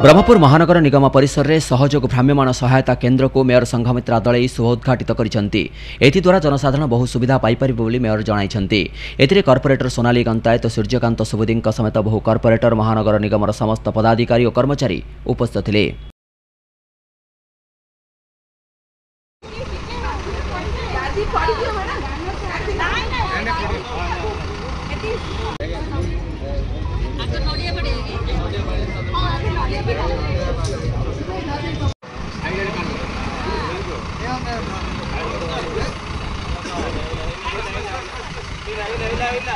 ब्रह्मपुर महानगर निगम परिसर में सहयोग भ्राम्यमाण सहायता केन्द्र को मेयर संघमित्रा दलई शुभ उद्घाटित करद्वारा जनसाधारण बहु सुविधा पाइपर मेयर जणाइछन्ति। एथिरे कर्पोरेटर सोनाली गंतायत सूर्यकांत सुबुदी समेत बहु कर्पोरेटर महानगर निगमर समस्त पदाधिकारी और कर्मचारी उपस्थित थिले। ಇಲ್ಲ